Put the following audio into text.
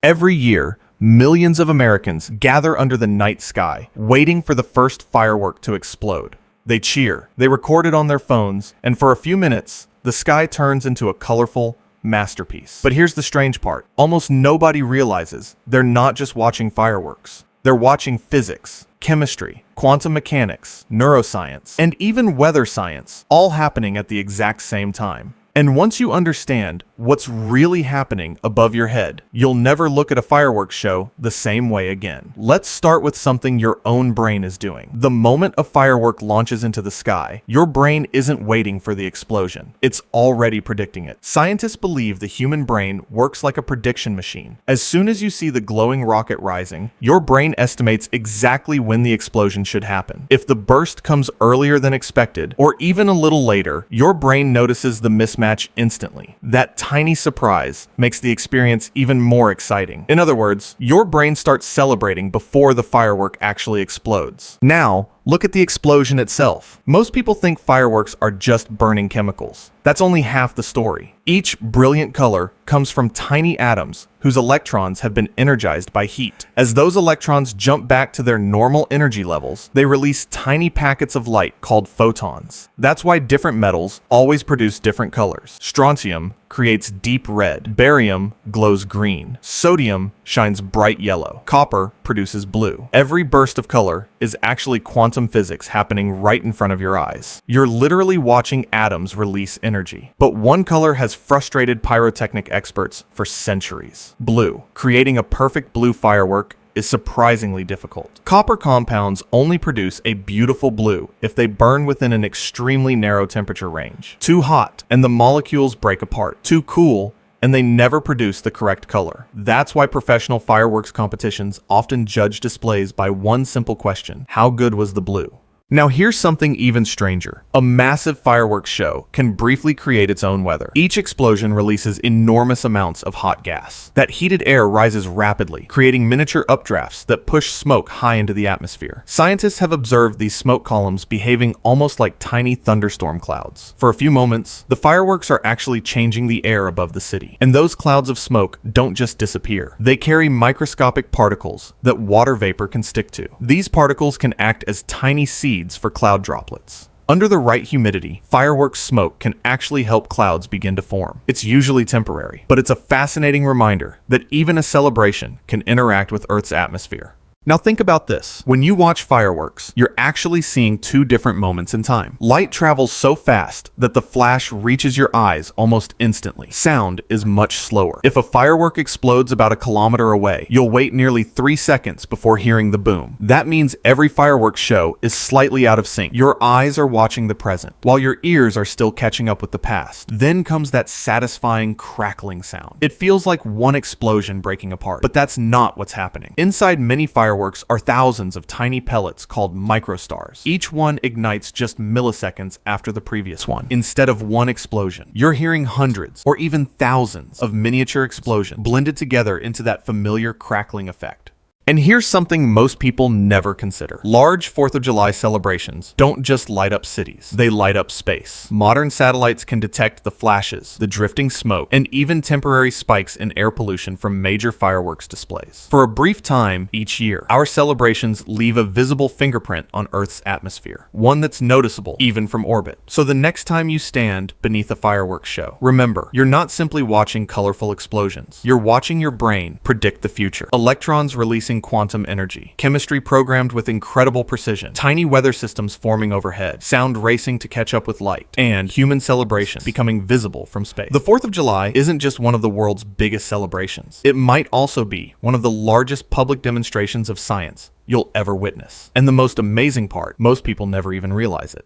Every year, millions of Americans gather under the night sky, waiting for the first firework to explode. They cheer, they record it on their phones, and for a few minutes, the sky turns into a colorful masterpiece. But here's the strange part. Almost nobody realizes they're not just watching fireworks. They're watching physics, chemistry, quantum mechanics, neuroscience, and even weather science, all happening at the exact same time. And once you understand what's really happening above your head, you'll never look at a fireworks show the same way again. Let's start with something your own brain is doing. The moment a firework launches into the sky, your brain isn't waiting for the explosion. It's already predicting it. Scientists believe the human brain works like a prediction machine. As soon as you see the glowing rocket rising, your brain estimates exactly when the explosion should happen. If the burst comes earlier than expected, or even a little later, your brain notices the mismatch instantly. That tiny surprise makes the experience even more exciting. In other words, your brain starts celebrating before the firework actually explodes. Now, look at the explosion itself. Most people think fireworks are just burning chemicals. That's only half the story. Each brilliant color comes from tiny atoms whose electrons have been energized by heat. As those electrons jump back to their normal energy levels, they release tiny packets of light called photons. That's why different metals always produce different colors. Strontium creates deep red. Barium glows green. Sodium shines bright yellow. Copper produces blue. Every burst of color is actually quantum physics happening right in front of your eyes. You're literally watching atoms release energy. But one color has frustrated pyrotechnic experts for centuries. Blue. Creating a perfect blue firework is surprisingly difficult. Copper compounds only produce a beautiful blue if they burn within an extremely narrow temperature range. Too hot, and the molecules break apart. Too cool, and they never produce the correct color. That's why professional fireworks competitions often judge displays by one simple question: how good was the blue? Now here's something even stranger. A massive fireworks show can briefly create its own weather. Each explosion releases enormous amounts of hot gas. That heated air rises rapidly, creating miniature updrafts that push smoke high into the atmosphere. Scientists have observed these smoke columns behaving almost like tiny thunderstorm clouds. For a few moments, the fireworks are actually changing the air above the city. And those clouds of smoke don't just disappear. They carry microscopic particles that water vapor can stick to. These particles can act as tiny seeds for cloud droplets. Under the right humidity, fireworks smoke can actually help clouds begin to form. It's usually temporary, but it's a fascinating reminder that even a celebration can interact with Earth's atmosphere. Now think about this. When you watch fireworks, you're actually seeing two different moments in time. Light travels so fast that the flash reaches your eyes almost instantly. Sound is much slower. If a firework explodes about a kilometer away, you'll wait nearly 3 seconds before hearing the boom. That means every fireworks show is slightly out of sync. Your eyes are watching the present, while your ears are still catching up with the past. Then comes that satisfying crackling sound. It feels like one explosion breaking apart, but that's not what's happening. Inside many fireworks are thousands of tiny pellets called microstars. Each one ignites just milliseconds after the previous one. Instead of one explosion, you're hearing hundreds or even thousands of miniature explosions blended together into that familiar crackling effect. And here's something most people never consider. Large 4th of July celebrations don't just light up cities, they light up space. Modern satellites can detect the flashes, the drifting smoke, and even temporary spikes in air pollution from major fireworks displays. For a brief time each year, our celebrations leave a visible fingerprint on Earth's atmosphere, one that's noticeable even from orbit. So the next time you stand beneath a fireworks show, remember, you're not simply watching colorful explosions. You're watching your brain predict the future. Electrons releasing quantum energy, chemistry programmed with incredible precision, tiny weather systems forming overhead, sound racing to catch up with light, and human celebration becoming visible from space. The 4th of July isn't just one of the world's biggest celebrations. It might also be one of the largest public demonstrations of science you'll ever witness. And the most amazing part, most people never even realize it.